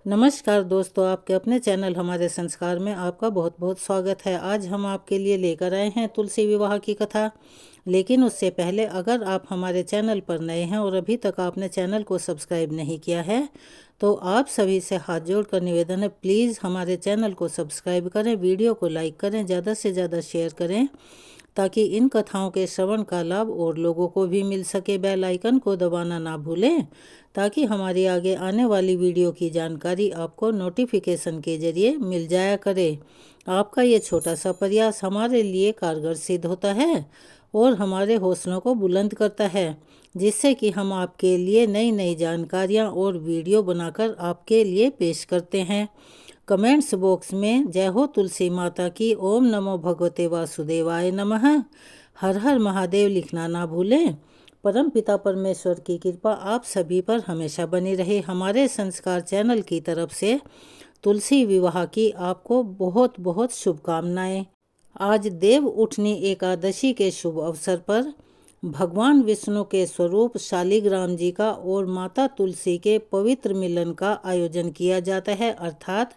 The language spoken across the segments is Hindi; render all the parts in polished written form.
नमस्कार दोस्तों, आपके अपने चैनल हमारे संस्कार में आपका बहुत बहुत स्वागत है। आज हम आपके लिए लेकर आए हैं तुलसी विवाह की कथा। लेकिन उससे पहले अगर आप हमारे चैनल पर नए हैं और अभी तक आपने चैनल को सब्सक्राइब नहीं किया है तो आप सभी से हाथ जोड़कर निवेदन है, प्लीज़ हमारे चैनल को सब्सक्राइब करें, वीडियो को लाइक करें, ज़्यादा से ज़्यादा शेयर करें ताकि इन कथाओं के श्रवण का लाभ और लोगों को भी मिल सके। बेल आइकन को दबाना ना भूलें ताकि हमारी आगे आने वाली वीडियो की जानकारी आपको नोटिफिकेशन के जरिए मिल जाया करे। आपका ये छोटा सा प्रयास हमारे लिए कारगर सिद्ध होता है और हमारे हौसलों को बुलंद करता है, जिससे कि हम आपके लिए नई नई जानकारियाँ और वीडियो बनाकर आपके लिए पेश करते हैं। कमेंट्स बॉक्स में जय हो तुलसी माता की, ओम नमो भगवते वासुदेवाय नमः, हर हर महादेव लिखना ना भूलें। परम पिता परमेश्वर की कृपा आप सभी पर हमेशा बनी रहे। हमारे संस्कार चैनल की तरफ से तुलसी विवाह की आपको बहुत बहुत शुभकामनाएं। आज देव उठनी एकादशी के शुभ अवसर पर भगवान विष्णु के स्वरूप शालिग्राम जी का और माता तुलसी के पवित्र मिलन का आयोजन किया जाता है, अर्थात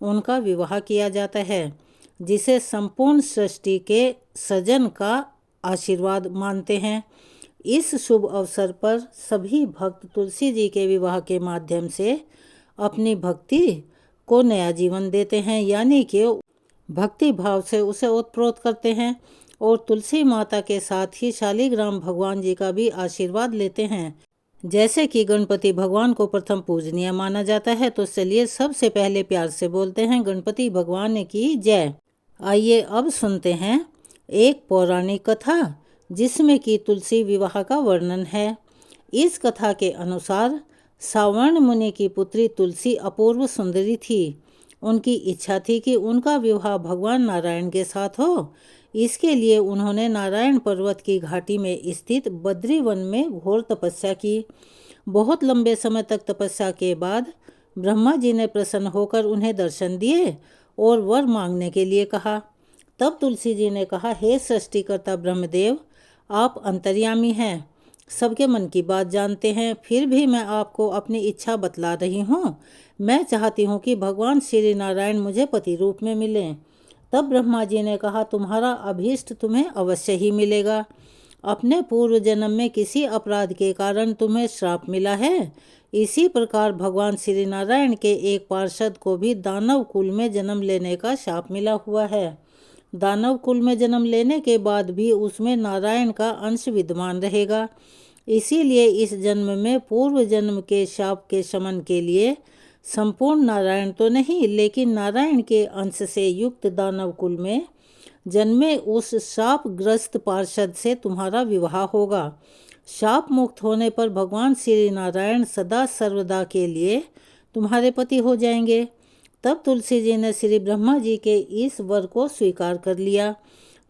उनका विवाह किया जाता है, जिसे संपूर्ण सृष्टि के सृजन का आशीर्वाद मानते हैं। इस शुभ अवसर पर सभी भक्त तुलसी जी के विवाह के माध्यम से अपनी भक्ति को नया जीवन देते हैं, यानी कि भक्ति भाव से उसे ओतप्रोत करते हैं और तुलसी माता के साथ ही शालिग्राम भगवान जी का भी आशीर्वाद लेते हैं। जैसे कि गणपति भगवान को प्रथम पूजनीय माना जाता है, तो चलिए सबसे पहले प्यार से बोलते हैं गणपति भगवान की जय। आइए अब सुनते हैं एक पौराणिक कथा जिसमें कि तुलसी विवाह का वर्णन है। इस कथा के अनुसार सावर्ण मुनि की पुत्री तुलसी अपूर्व सुंदरी थी। उनकी इच्छा थी कि उनका विवाह भगवान नारायण के साथ हो। इसके लिए उन्होंने नारायण पर्वत की घाटी में स्थित बद्री वन में घोर तपस्या की। बहुत लंबे समय तक तपस्या के बाद ब्रह्मा जी ने प्रसन्न होकर उन्हें दर्शन दिए और वर मांगने के लिए कहा। तब तुलसी जी ने कहा, हे सृष्टिकर्ता ब्रह्मदेव, आप अंतर्यामी हैं, सबके मन की बात जानते हैं, फिर भी मैं आपको अपनी इच्छा बतला रही हूँ। मैं चाहती हूँ कि भगवान श्री नारायण मुझे पति रूप में मिलें। तब ब्रह्मा जी ने कहा, तुम्हारा अभीष्ट तुम्हें अवश्य ही मिलेगा। अपने पूर्व जन्म में किसी अपराध के कारण तुम्हें श्राप मिला है। इसी प्रकार भगवान श्री नारायण के एक पार्षद को भी दानव कुल में जन्म लेने का शाप मिला हुआ है। दानव कुल में जन्म लेने के बाद भी उसमें नारायण का अंश विद्यमान रहेगा। इसीलिए इस जन्म में पूर्व जन्म के शाप के शमन के लिए संपूर्ण नारायण तो नहीं, लेकिन नारायण के अंश से युक्त दानव कुल में जन्मे उस शापग्रस्त पार्षद से तुम्हारा विवाह होगा। शाप मुक्त होने पर भगवान श्री नारायण सदा सर्वदा के लिए तुम्हारे पति हो जाएंगे। तब तुलसी जी ने श्री ब्रह्मा जी के इस वर को स्वीकार कर लिया,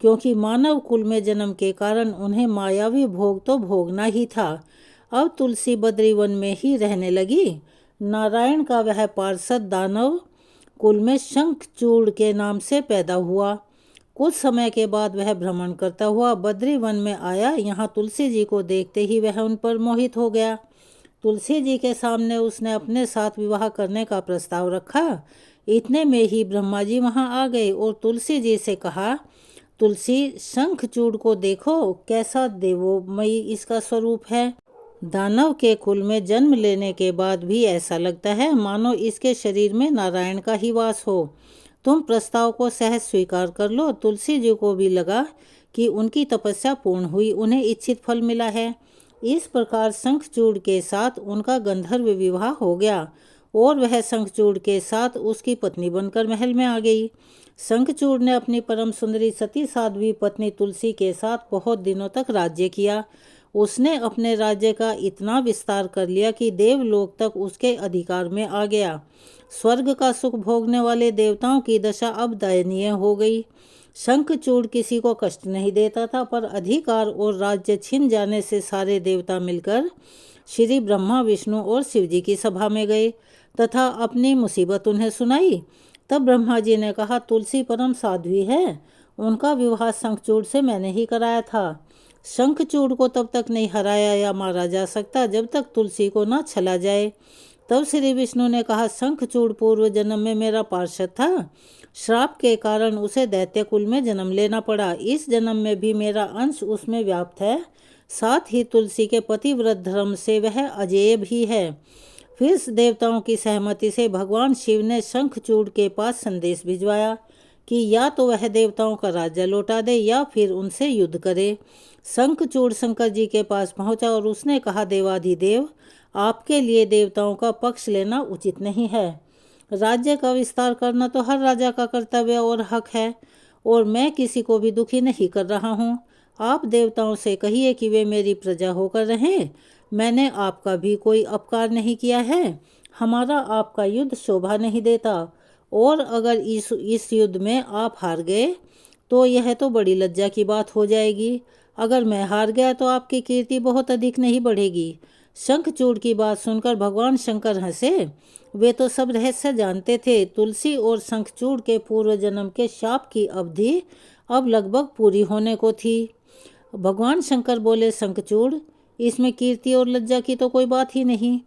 क्योंकि मानव कुल में जन्म के कारण उन्हें मायावी भोग तो भोगना ही था। अब तुलसी बद्रीवन में ही रहने लगी। नारायण का वह पार्षद दानव कुल में शंखचूड़ के नाम से पैदा हुआ। कुछ समय के बाद वह भ्रमण करता हुआ बद्री वन में आया। यहाँ तुलसी जी को देखते ही वह उन पर मोहित हो गया। तुलसी जी के सामने उसने अपने साथ विवाह करने का प्रस्ताव रखा। इतने में ही ब्रह्मा जी वहाँ आ गए और तुलसी जी से कहा, तुलसी, शंखचूड़ को देखो, कैसा देवोमयी इसका स्वरूप है। दानव के कुल में जन्म लेने के बाद भी ऐसा लगता है मानो इसके शरीर में नारायण का ही वास हो। तुम प्रस्ताव को सहज स्वीकार कर लो। तुलसी जी को भी लगा कि उनकी तपस्या पूर्ण हुई, उन्हें इच्छित फल मिला है। इस प्रकार शंखचूड़ के साथ उनका गंधर्व विवाह हो गया और वह शंखचूड़ के साथ उसकी पत्नी बनकर महल में आ गई। शंखचूड़ ने अपनी परम सुंदरी सती साध्वी पत्नी तुलसी के साथ बहुत दिनों तक राज्य किया। उसने अपने राज्य का इतना विस्तार कर लिया कि देवलोक तक उसके अधिकार में आ गया। स्वर्ग का सुख भोगने वाले देवताओं की दशा अब दयनीय हो गई। शंखचूड़ किसी को कष्ट नहीं देता था, पर अधिकार और राज्य छिन जाने से सारे देवता मिलकर श्री ब्रह्मा, विष्णु और शिवजी की सभा में गए तथा अपनी मुसीबत उन्हें सुनाई। तब ब्रह्मा जी ने कहा, तुलसी परम साध्वी है, उनका विवाह शंखचूड़ से मैंने ही कराया था। शंखचूड़ को तब तक नहीं हराया या मारा जा सकता जब तक तुलसी को न छला जाए। तब श्री विष्णु ने कहा, शंखचूड़ पूर्व जन्म में मेरा पार्षद था। श्राप के कारण उसे दैत्य कुल में जन्म लेना पड़ा। इस जन्म में भी मेरा अंश उसमें व्याप्त है। साथ ही तुलसी के पतिव्रत धर्म से वह अजेय भी है। फिर देवताओं की सहमति से भगवान शिव ने शंखचूड़ के पास संदेश भिजवाया कि या तो वह देवताओं का राज्य लौटा दे या फिर उनसे युद्ध करे। शंखचूड़ शंकर जी के पास पहुंचा और उसने कहा, देवाधिदेव, आपके लिए देवताओं का पक्ष लेना उचित नहीं है। राज्य का विस्तार करना तो हर राजा का कर्तव्य और हक है, और मैं किसी को भी दुखी नहीं कर रहा हूँ। आप देवताओं से कहिए कि वे मेरी प्रजा होकर रहें। मैंने आपका भी कोई अपकार नहीं किया है। हमारा आपका युद्ध शोभा नहीं देता, और अगर इस युद्ध में आप हार गए तो यह तो बड़ी लज्जा की बात हो जाएगी। अगर मैं हार गया तो आपकी कीर्ति बहुत अधिक नहीं बढ़ेगी। शंखचूड़ की बात सुनकर भगवान शंकर हंसे। वे तो सब रहस्य जानते थे। तुलसी और शंखचूड़ के पूर्व जन्म के शाप की अवधि अब लगभग पूरी होने को थी। भगवान शंकर बोले, शंखचूड़, इसमें कीर्ति और लज्जा की तो कोई बात ही नहीं।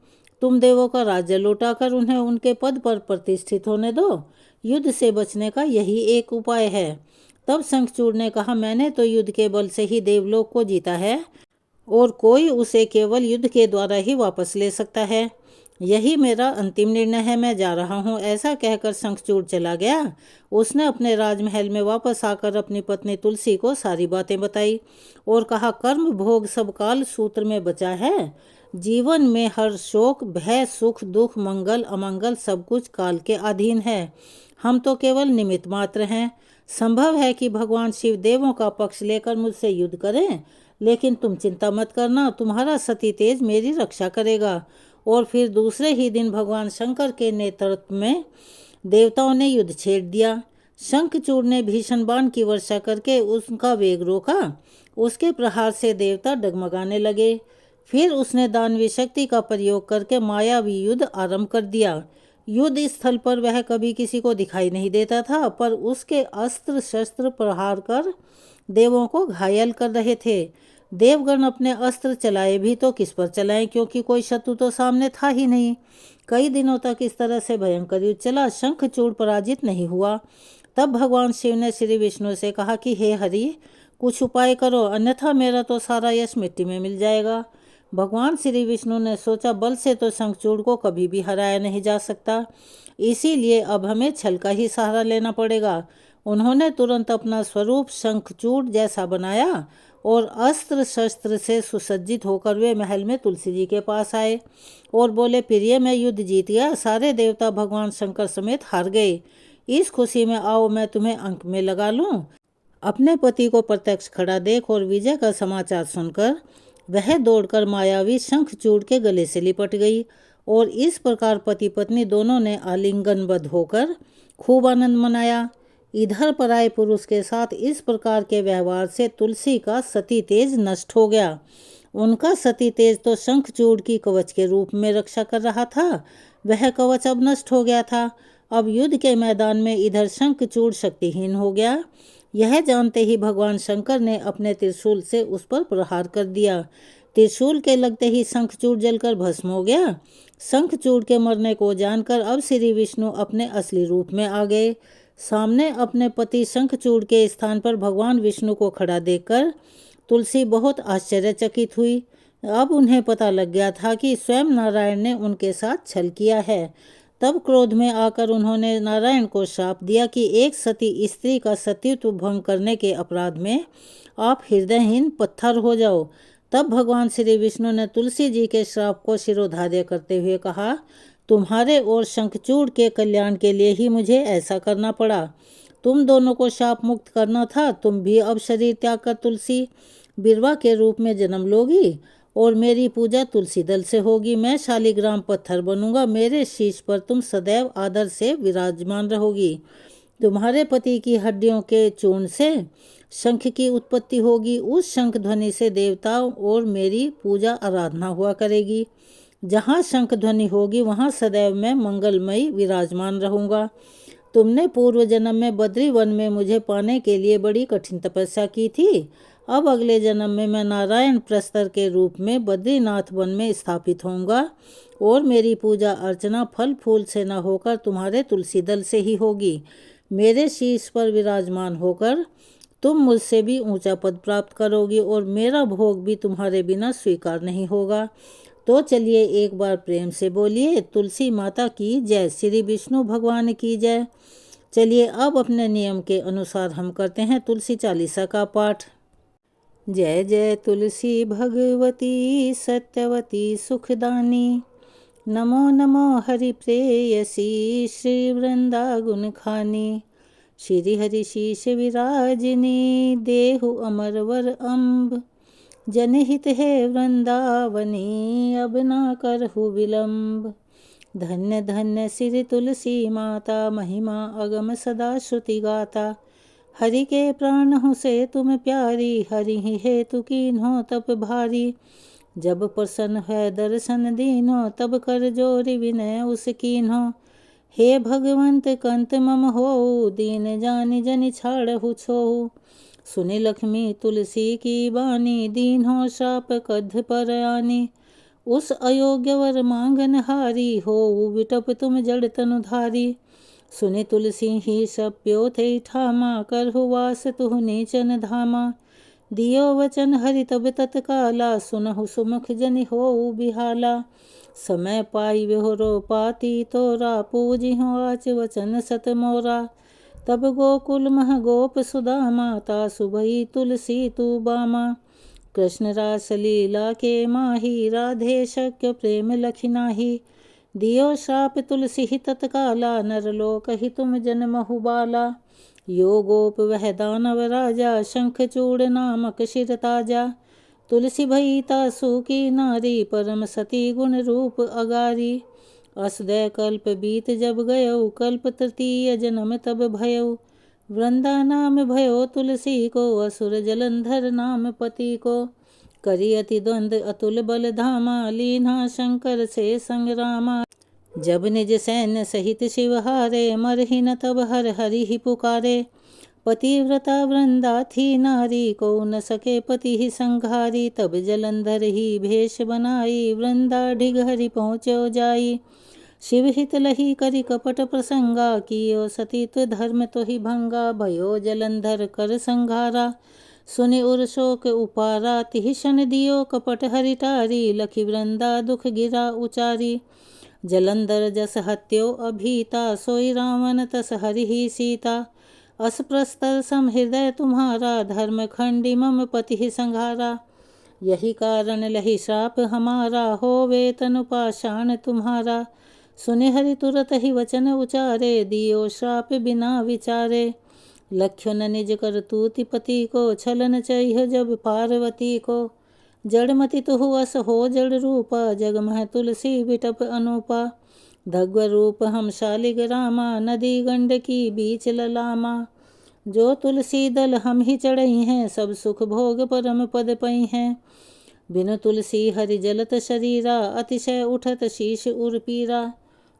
तुम देवों का राज्य लौटाकर उन्हें उनके पद पर प्रतिष्ठित होने दो। युद्ध से बचने का यही एक उपाय है। तब शंखचूड़ ने कहा, मैंने तो युद्ध के बल से ही देवलोक को जीता है, और कोई उसे केवल युद्ध के द्वारा ही वापस ले सकता है। यही मेरा अंतिम निर्णय है, मैं जा रहा हूँ। ऐसा कहकर शंखचूड़ चला गया। उसने अपने राजमहल में वापस आकर अपनी पत्नी तुलसी को सारी बातें बताई और कहा, कर्म भोग सब काल सूत्र में बचा है। जीवन में हर शोक, भय, सुख, दुख, मंगल, अमंगल सब कुछ काल के अधीन है। हम तो केवल निमित्त मात्र हैं। संभव है कि भगवान शिव देवों का पक्ष लेकर मुझसे युद्ध करें, लेकिन तुम चिंता मत करना, तुम्हारा सती तेज मेरी रक्षा करेगा। और फिर दूसरे ही दिन भगवान शंकर के नेतृत्व में देवताओं ने युद्ध छेड़ दिया। शंखचूड़ ने भीषण बाण की वर्षा करके उसका वेग रोका। उसके प्रहार से देवता डगमगाने लगे। फिर उसने दानवी शक्ति का प्रयोग करके मायावी युद्ध आरंभ कर दिया। युद्ध स्थल पर वह कभी किसी को दिखाई नहीं देता था, पर उसके अस्त्र शस्त्र प्रहार कर देवों को घायल कर रहे थे। देवगण अपने अस्त्र चलाए भी तो किस पर चलाएं, क्योंकि कोई शत्रु तो सामने था ही नहीं। कई दिनों तक इस तरह से भयंकर युद्ध चला। शंखचूड़ पराजित नहीं हुआ। तब भगवान शिव ने श्री विष्णु से कहा कि हे हरि, कुछ उपाय करो, अन्यथा मेरा तो सारा यश मिट्टी में मिल जाएगा। भगवान श्री विष्णु ने सोचा, बल से तो शंखचूड़ को कभी भी हराया नहीं जा सकता, इसीलिए अब हमें छल का ही सहारा लेना पड़ेगा। उन्होंने तुरंत अपना स्वरूप शंखचूड़ जैसा बनाया और अस्त्र शस्त्र से सुसज्जित होकर वे महल में तुलसी जी के पास आए और बोले, प्रिय, मैं युद्ध जीत गया। सारे देवता भगवान शंकर समेत हार गए। इस खुशी में आओ मैं तुम्हें अंक में लगा लूं। अपने पति को प्रत्यक्ष खड़ा देख और विजय का समाचार सुनकर वह दौड़कर मायावी शंखचूड़ के गले से लिपट गई, और इस प्रकार पति पत्नी दोनों ने आलिंगनबद्ध होकर खूब आनंद मनाया। इधर पराये पुरुष के साथ इस प्रकार के व्यवहार से तुलसी का सती तेज नष्ट हो गया। उनका सती तेज तो शंखचूड़ की कवच के रूप में रक्षा कर रहा था। वह कवच अब नष्ट हो गया था। अब युद्ध के मैदान में इधर शंखचूड़ शक्तिहीन हो गया। यह जानते ही भगवान शंकर ने अपने त्रिशूल से उस पर प्रहार कर दिया। त्रिशूल के लगते ही शंखचूड़ जलकर भस्म हो गया। शंखचूड़ के मरने को जानकर अब श्री विष्णु अपने असली रूप में आ गए। सामने अपने पति शंखचूड़ के स्थान पर भगवान विष्णु को खड़ा देखकर तुलसी बहुत आश्चर्यचकित हुई। अब उन्हें पता लग गया था कि स्वयं नारायण ने उनके साथ छल किया है। तब क्रोध में आकर उन्होंने नारायण को श्राप दिया कि एक सती स्त्री का सतीत्व भंग करने के अपराध में आप हृदयहीन पत्थर हो जाओ। तब भगवान श्री विष्णु ने तुलसी जी के श्राप को शिरोधार्य करते हुए कहा, तुम्हारे और शंखचूड़ के कल्याण के लिए ही मुझे ऐसा करना पड़ा। तुम दोनों को शाप मुक्त करना था। तुम भी अब शरीर त्याग कर तुलसी बिरवा के रूप में जन्म लोगी और मेरी पूजा तुलसी दल से होगी। मैं शालिग्राम पत्थर बनूंगा। मेरे शीश पर तुम सदैव आदर से विराजमान रहोगी। तुम्हारे पति की हड्डियों के चूर्ण से शंख की उत्पत्ति होगी। उस शंख ध्वनि से देवताओं और मेरी पूजा आराधना हुआ करेगी। जहाँ शंख ध्वनि होगी वहाँ सदैव मैं मंगलमयी विराजमान रहूँगा। तुमने पूर्व जन्म में बद्री वन में मुझे पाने के लिए बड़ी कठिन तपस्या की थी। अब अगले जन्म में मैं नारायण प्रस्तर के रूप में बद्रीनाथ वन में स्थापित होऊंगा और मेरी पूजा अर्चना फल फूल से न होकर तुम्हारे तुलसी दल से ही होगी। मेरे शीश पर विराजमान होकर तुम मुझसे भी ऊंचा पद प्राप्त करोगी और मेरा भोग भी तुम्हारे बिना स्वीकार नहीं होगा। तो चलिए एक बार प्रेम से बोलिए तुलसी माता की जय, श्री विष्णु भगवान की जय। चलिए अब अपने नियम के अनुसार हम करते हैं तुलसी चालीसा का पाठ। जय जय तुलसी भगवती सत्यवती सुखदानी, नमो नमो हरि प्रेयसी श्री वृंदा गुण खानी। श्री हरि शीश विराजिनी देहु अमरवर अम्ब, जनहित है वृंदावनी अब ना करहु विलंब। धन्य धन्य श्री तुलसी माता महिमा अगम सदा श्रुति गाता। हरि के प्राण हो से तुम प्यारी, हरि ही हेतु कीन्हो तप भारी। जब प्रसन्न है दर्शन दीनो, तब कर जोरी विनय उस कीन्हो। हे भगवंत कंत मम हो, दीन जानि जनि छाड़हु छोहु। सुनि लक्ष्मी तुलसी की बानी, दीन हो श्राप कद्ध पर आनी। उस अयोग्य वर मांगन हारी, हो विटप तुम जड़ तनुधारी। सुनि तुलसी ही सप्यो थे ठामा, करहु वास तुहु नीचन धामा। दियो वचन हरि तब तत्काला, सुनहु सुमुख जनि होऊ बिहाला। समय पाई विहोरो पाती तोरा, पूजिहु आच वचन सत मोरा। तब गोकुल मह गोप सुदामा, तासु भई तुलसी तू बामा। कृष्ण रास लीला के माही, राधे शक्य प्रेम लखि नाही। दियो श्राप तुलसी ही तत्काला, नरलोक ही तुम जन्महु बाला। यो गोप वह दानव राजा, शंख चूड़ नामक शिर ताजा। तुलसी भई तासु की नारी, परम सती गुण रूप अगारी। असदय कल्प बीत जब गयो, कल्प तृतीय जन्म तब भयो। वृंदा नाम भयो तुलसी को, असुर जलंधर नाम पति को। करी अति द्वंद अतुल बल धामा, लीन्हा शंकर से संग्रामा। जब निज सैन्य सहित शिव हारे, मरहि न तब हर हरि ही पुकारे। पतिव्रता वृंदा थी नारी, को न सके पति ही संघारी। तब जलंधर ही भेष बनाई, वृंदा ढिग हरि पहुँचो जाई। शिव हित लही करि कपट प्रसंगा, कियो सतीत्व धर्म तो ही भंगा। भयो जलंधर कर संघारा, सुनि उर शोक उपारा। तिहि शन दियो कपट हरि टारी, लखि वृंदा दुख गिरा उचारी। जलंधर जस हत्यो अभीता, सोई रावण तस हरि ही सीता। अस प्रस्तर सम हृदय तुम्हारा, धर्म खंडी मम पति ही संघारा। यही कारण लही श्राप हमारा, होवे तनु पाषाण तुम्हारा। सुनि हरि तुरत ही वचन उचारे, दियो श्राप बिना विचारे। लक्ष्य न निज कर तूति पति को, छलन चैह जब पार्वती को। जड़मति तुहु अस हो जड़ रूपा, जगमह तुलसी विटप अनूपा। धग्व रूप हम शालिग रामा, नदी गंड की बीच ललामा। जो तुलसी दल हम ही चढ़ई हैं, सब सुख भोग परम पद पई हैं। बिनु तुलसी हरि जलत शरीरा, अतिशय उठत शीश उर्पीरा।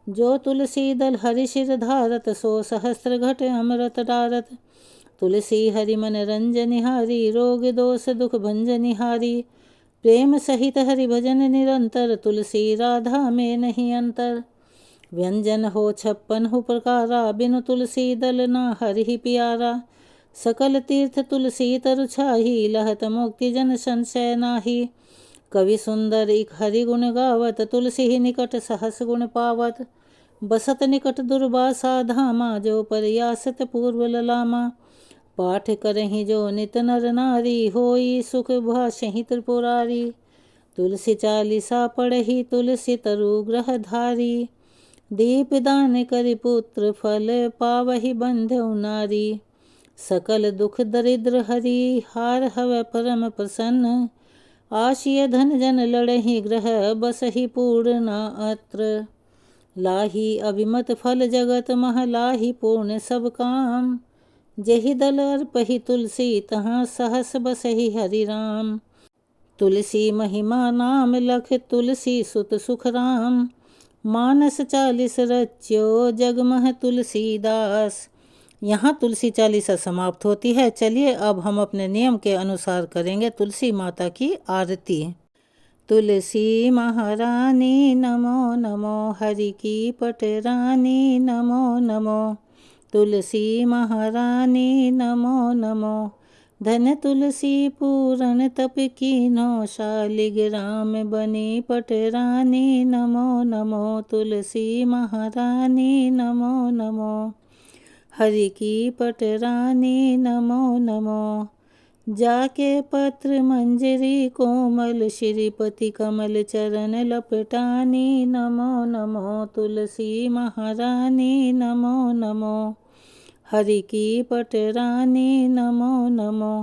जो तुलसी दल हरि शिर धारत, सो सहस्त्र घट अमृत डारत। तुलसी हरि मन रंजनिहारी, रोग दोष दुख भंजनिहारी। प्रेम सहित हरि भजन निरंतर, तुलसी राधा में नहीं अंतर। व्यंजन हो 56 प्रकारा, बिनु तुलसी दल ना हरि ही प्यारा। सकल तीर्थ तुलसी तरु छाही, लहत मुक्ति जन संशय नाही। कवि सुंदर इक हरि गुण गावत, तुलसी ही निकट सहस गुण पावत। बसत निकट दुर्वासा धामा, जो प्रयासत पूर्व ललामा। पाठ करहि जो नित नर नारी, होई सुख भाषहि त्रिपुरारी। तुलसी चालीसा पढ़हि, तुलसी तरु ग्रह धारी। दीप दान करि पुत्र फल, पावहि बंधु नारी। सकल दुख दरिद्र हरि, हार हवै परम प्रसन्न। आशिय धन जन लड़हि ग्रह, बसहि पूर्ण अत्र। लाही अभिमत फल जगत मह, लाही पूर्ण सब काम। जेहि दल अर्पहि तुलसी, तहाँ सहस बसहि हरि राम। तुलसी महिमा नाम लख, तुलसी सुत सुख राम। मानस 40 रच्यो, जगमह तुलसीदास। यहाँ तुलसी चालीसा समाप्त होती है। चलिए अब हम अपने नियम के अनुसार करेंगे तुलसी माता की आरती। तुलसी महारानी नमो नमो, हरि की पटरानी नमो नमो। तुलसी महारानी नमो नमो, धन तुलसी पूरन तप कीन्हो, शालिग्राम बनी पटरानी नमो नमो। तुलसी महारानी नमो नमो, हरि की पटरानी नमो नमो। जाके पत्र मंजरी कोमल, श्रीपति कमल चरण लपटानी नमो नमो। तुलसी महारानी नमो नमो, हरि की पटरानी नमो नमो।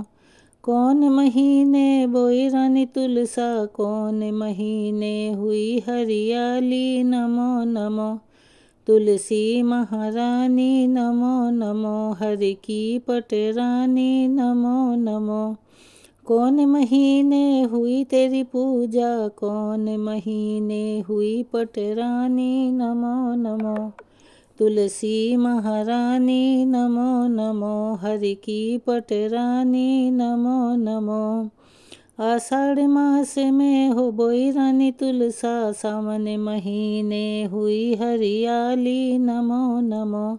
कौन महीने बोई रानी तुलसा, कौन महीने हुई हरियाली नमो नमो। तुलसी महारानी नमो नमो, हरि की पटरानी नमो नमो। कौन महीने हुई तेरी पूजा, कौन महीने हुई पटरानी नमो नमो। तुलसी महारानी नमो नमो, हरि की पटरानी नमो नमो। आषाढ़ मास में हो बोई रानी तुलसा, सावन महीने हुई हरियाली नमो नमो।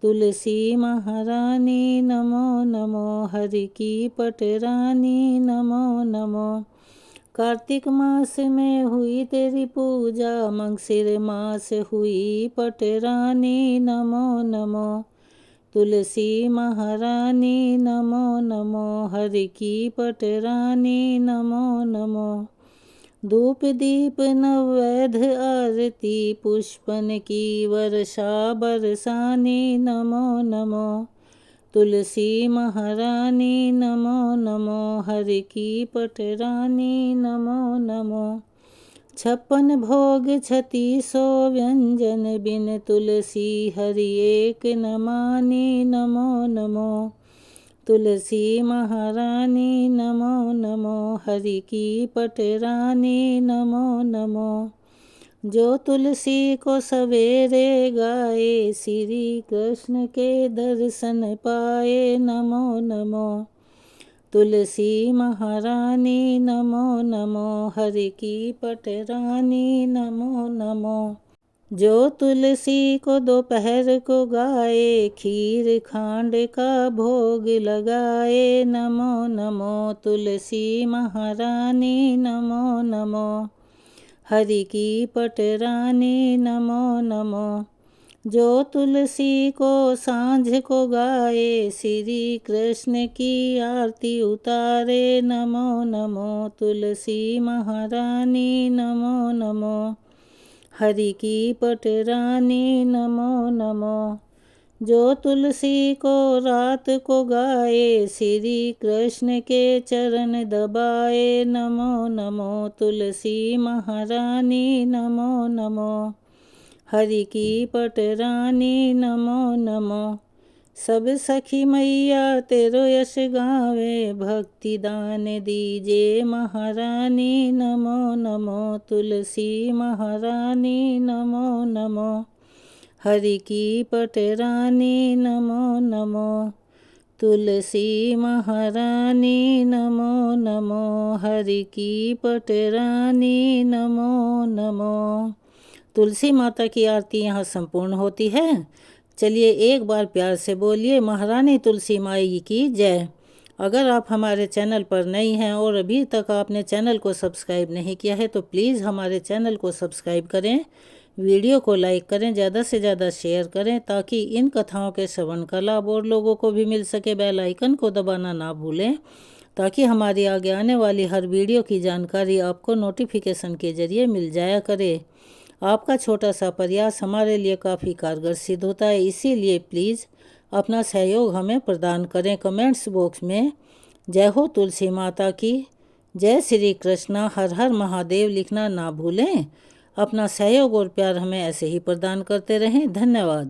तुलसी महारानी नमो नमो, हरि की पटरानी नमो नमो। कार्तिक मास में हुई तेरी पूजा, मंगसिर मास हुई पटरानी नमो नमो। तुलसी महारानी नमो नमो, हरि की पटरानी नमो नमो। धूप दीप नवैध आरती, पुष्पन की वर्षा बरसानी नमो नमो। तुलसी महारानी नमो नमो, हरि की पटरानी नमो नमो। 56 भोग 3600 व्यंजन, बिन तुलसी हरि एक न मानी नमो नमो। तुलसी महारानी नमो नमो, हरि की पटरानी नमो नमो। जो तुलसी को सवेरे गाए, श्री कृष्ण के दर्शन पाए नमो नमो। तुलसी महारानी नमो नमो, हरि की पटरानी नमो नमो। जो तुलसी को दोपहर को गाए, खीर खांड का भोग लगाए नमो नमो। तुलसी महारानी नमो नमो, हरि की पटरानी नमो नमो। जो तुलसी को सांझ को गाए, श्री कृष्ण की आरती उतारे नमो नमो। तुलसी महारानी नमो नमो, हरि की पटरानी नमो नमो। जो तुलसी को रात को गाए, श्री कृष्ण के चरण दबाए नमो नमो। तुलसी महारानी नमो नमो, हरि की पटरानी नमो नमो। सब सखी मैया तेरो यश गावे, भक्ति दान दीजे महारानी नमो नमो। तुलसी महारानी नमो नमो, हरि की पटरानी नमो नमो। तुलसी महारानी नमो नमो, हरि की पटरानी नमो नमो। तुलसी माता की आरती यहाँ संपूर्ण होती है। चलिए एक बार प्यार से बोलिए महारानी तुलसी माई की जय। अगर आप हमारे चैनल पर नई हैं और अभी तक आपने चैनल को सब्सक्राइब नहीं किया है तो प्लीज़ हमारे चैनल को सब्सक्राइब करें, वीडियो को लाइक करें, ज़्यादा से ज़्यादा शेयर करें ताकि इन कथाओं के श्रवण का लाभ और लोगों को भी मिल सके। बेल आइकन को दबाना ना भूलें ताकि हमारी आगे आने वाली हर वीडियो की जानकारी आपको नोटिफिकेशन के ज़रिए मिल जाया करे। आपका छोटा सा प्रयास हमारे लिए काफ़ी कारगर सिद्ध होता है, इसीलिए प्लीज़ अपना सहयोग हमें प्रदान करें। कमेंट्स बॉक्स में जय हो तुलसी माता की, जय श्री कृष्णा, हर हर महादेव लिखना ना भूलें। अपना सहयोग और प्यार हमें ऐसे ही प्रदान करते रहें। धन्यवाद।